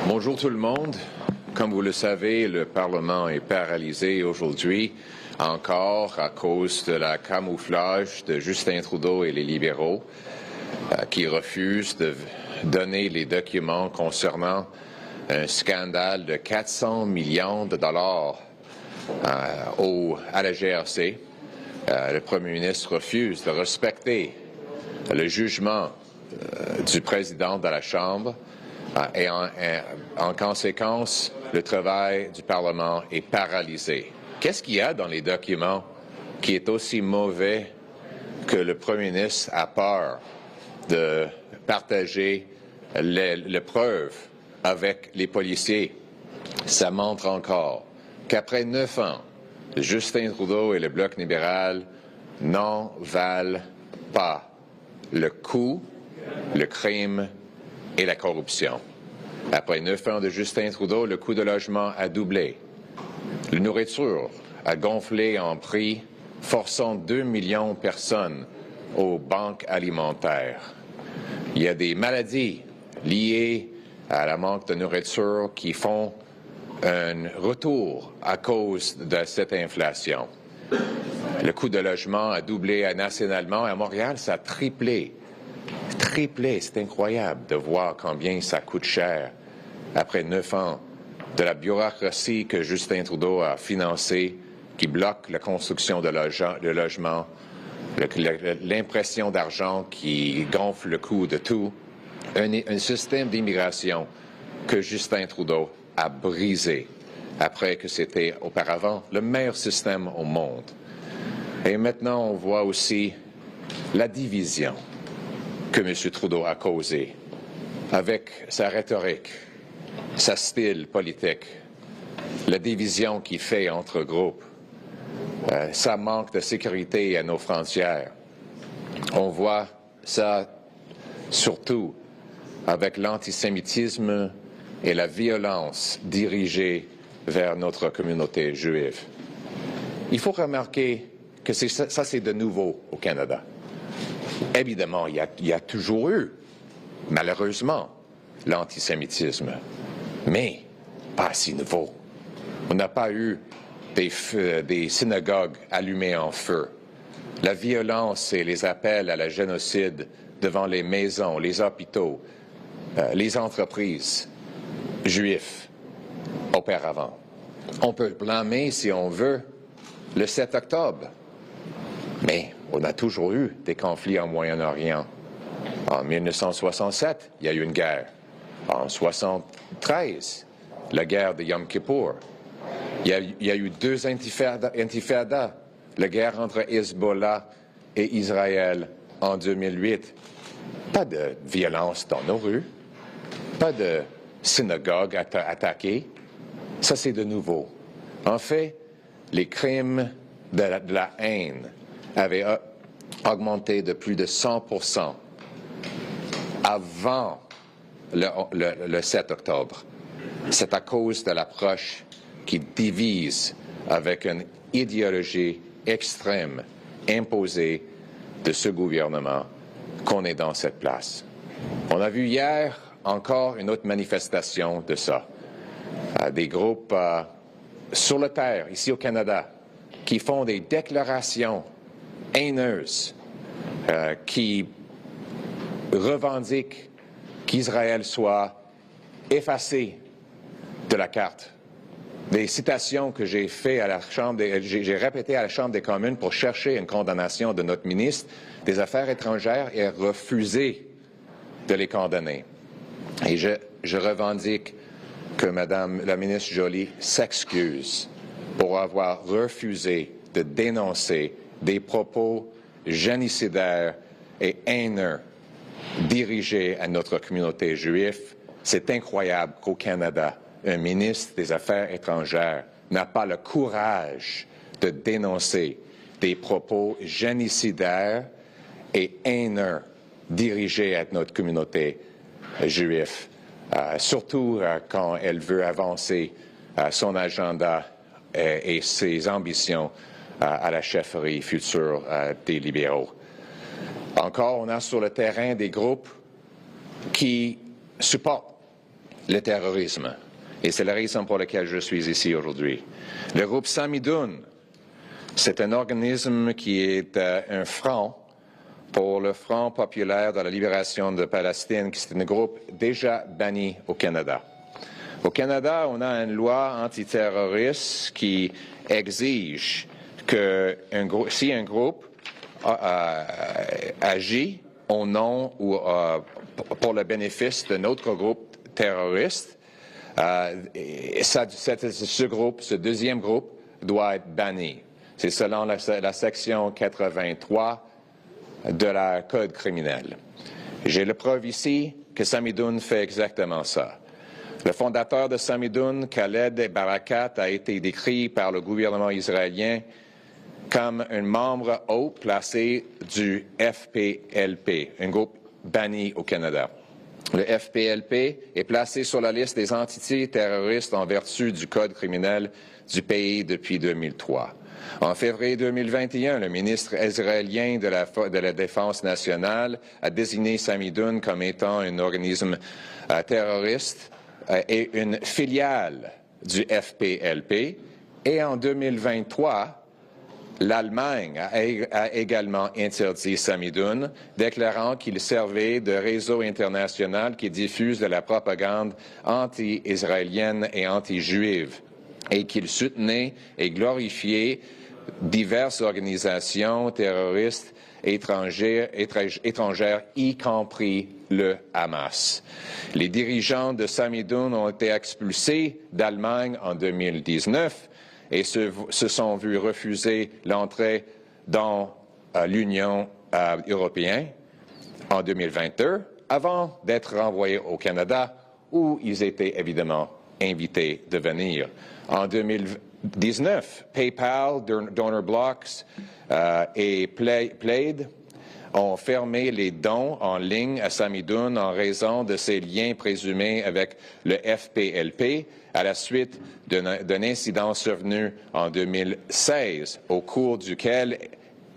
Bonjour tout le monde. Comme vous le savez, le Parlement est paralysé aujourd'hui encore à cause de la camouflage de Justin Trudeau et les libéraux qui refusent de donner les documents concernant un scandale de 400 millions de dollars à la GRC. Le Premier ministre refuse de respecter le jugement du président de la Chambre et en conséquence, le travail du Parlement est paralysé. Qu'est-ce qu'il y a dans les documents qui est aussi mauvais que le Premier ministre a peur de partager les preuves avec les policiers? Ça montre encore qu'après 9 ans, Justin Trudeau et le Bloc libéral n'en valent pas le coût, le crime et la corruption. Après 9 ans de Justin Trudeau, le coût de logement a doublé. La nourriture a gonflé en prix, forçant 2 millions de personnes aux banques alimentaires. Il y a des maladies liées à la manque de nourriture qui font un retour à cause de cette inflation. Le coût de logement a doublé nationalement. À Montréal, ça a triplé. C'est incroyable de voir combien ça coûte cher après 9 ans de la bureaucratie que Justin Trudeau a financée, qui bloque la construction de logements, l'impression d'argent qui gonfle le coût de tout, un système d'immigration que Justin Trudeau a brisé après que c'était auparavant le meilleur système au monde. Et maintenant, on voit aussi la division que M. Trudeau a causée avec sa rhétorique, sa style politique, la division qu'il fait entre groupes, sa manque de sécurité à nos frontières. On voit ça surtout avec l'antisémitisme et la violence dirigée vers notre communauté juive. Il faut remarquer que ça c'est de nouveau au Canada. Évidemment, il y a toujours eu, malheureusement, l'antisémitisme, mais pas si nouveau. On n'a pas eu des synagogues allumées en feu. La violence et les appels à la génocide devant les maisons, les hôpitaux, les entreprises juives auparavant. On peut blâmer, si on veut, le 7 octobre, mais on a toujours eu des conflits en Moyen-Orient. En 1967, il y a eu une guerre. En 1973, la guerre de Yom Kippour. Il y a eu 2 intifadas, la guerre entre Hezbollah et Israël en 2008. Pas de violence dans nos rues, pas de synagogues attaquées. Ça, c'est de nouveau. En fait, les crimes de la haine avaient augmenté de plus de 100% avant le 7 octobre. C'est à cause de l'approche qui divise avec une idéologie extrême imposée de ce gouvernement qu'on est dans cette place. On a vu hier encore une autre manifestation de ça. Des groupes sur la terre, ici au Canada, qui font des déclarations haineuses, qui revendiquent qu'Israël soit effacé de la carte. Des citations que j'ai fait à la Chambre, j'ai répété à la Chambre des communes pour chercher une condamnation de notre ministre des Affaires étrangères et refusé de les condamner. Et je revendique que Mme la ministre Joly s'excuse pour avoir refusé de dénoncer des propos génocidaires et haineux dirigés à notre communauté juive. C'est incroyable qu'au Canada, un ministre des Affaires étrangères n'a pas le courage de dénoncer des propos génocidaires et haineux dirigés à notre communauté juive, surtout quand elle veut avancer son agenda et ses ambitions à la chefferie future des libéraux. Encore, on a sur le terrain des groupes qui supportent le terrorisme. Et c'est la raison pour laquelle je suis ici aujourd'hui. Le groupe Samidoun, c'est un organisme qui est un front pour le Front populaire de la libération de Palestine, qui est un groupe déjà banni au Canada. Au Canada, on a une loi antiterroriste qui exige que si un groupe agit au nom ou pour le bénéfice d'un autre groupe terroriste, ce deuxième groupe, doit être banni. C'est selon la section 83 de la Code criminel. J'ai la preuve ici que Samidoun fait exactement ça. Le fondateur de Samidoun, Khaled Barakat, a été décrit par le gouvernement israélien comme un membre haut placé du FPLP, un groupe banni au Canada. Le FPLP est placé sur la liste des entités terroristes en vertu du Code criminel du pays depuis 2003. En février 2021, le ministre israélien de la Défense nationale a désigné Samidoun comme étant un organisme terroriste et une filiale du FPLP. Et en 2023, l'Allemagne a également interdit Samidoun, déclarant qu'il servait de réseau international qui diffuse de la propagande anti-israélienne et anti-juive et qu'il soutenait et glorifiait diverses organisations terroristes étrangères, y compris le Hamas. Les dirigeants de Samidoun ont été expulsés d'Allemagne en 2019 et se sont vus refuser l'entrée dans l'Union européenne en 2022, avant d'être renvoyés au Canada, où ils étaient évidemment invités de venir. En 2019, PayPal, DonorBlocks et Plaid ont fermé les dons en ligne à Samidoun en raison de ses liens présumés avec le FPLP à la suite d'un incident survenu en 2016, au cours duquel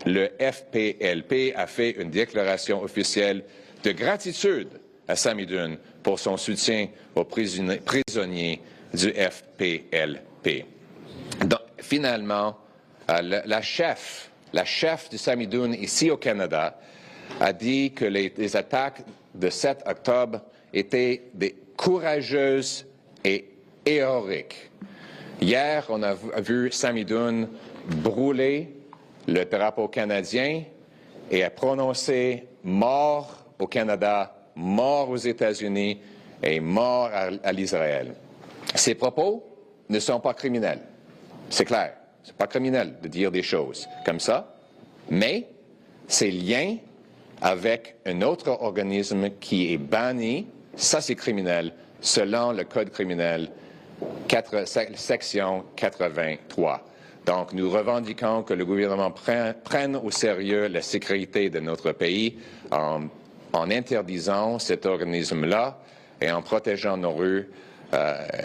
le FPLP a fait une déclaration officielle de gratitude à Samidoun pour son soutien aux prisonniers du FPLP. Donc, finalement, la chef du Samidoun ici au Canada a dit que les attaques de 7 octobre étaient des courageuses et héroïques. Hier, on a vu Samidoun brûler le drapeau canadien et a prononcé mort au Canada, mort aux États-Unis et mort à l'Israël. Ces propos ne sont pas criminels. C'est clair. C'est pas criminel de dire des choses comme ça, mais c'est lié avec un autre organisme qui est banni, ça c'est criminel, selon le Code criminel, section 83. Donc, nous revendiquons que le gouvernement prenne au sérieux la sécurité de notre pays en interdisant cet organisme-là et en protégeant nos rues.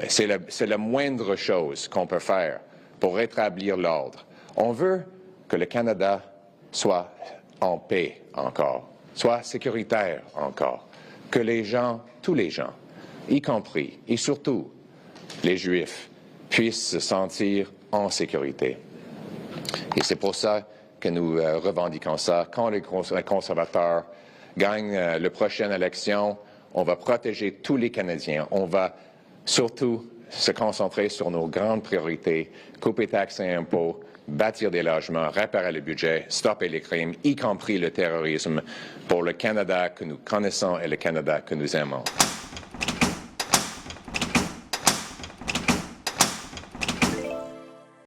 C'est la moindre chose qu'on peut faire pour rétablir l'ordre. On veut que le Canada soit en paix encore, soit sécuritaire encore, que les gens, tous les gens, y compris et surtout les Juifs, puissent se sentir en sécurité. Et c'est pour ça que nous revendiquons ça. Quand les conservateurs gagnent la prochaine élection, on va protéger tous les Canadiens. On va surtout se concentrer sur nos grandes priorités, couper taxes et impôts, bâtir des logements, réparer le budget, stopper les crimes, y compris le terrorisme, pour le Canada que nous connaissons et le Canada que nous aimons.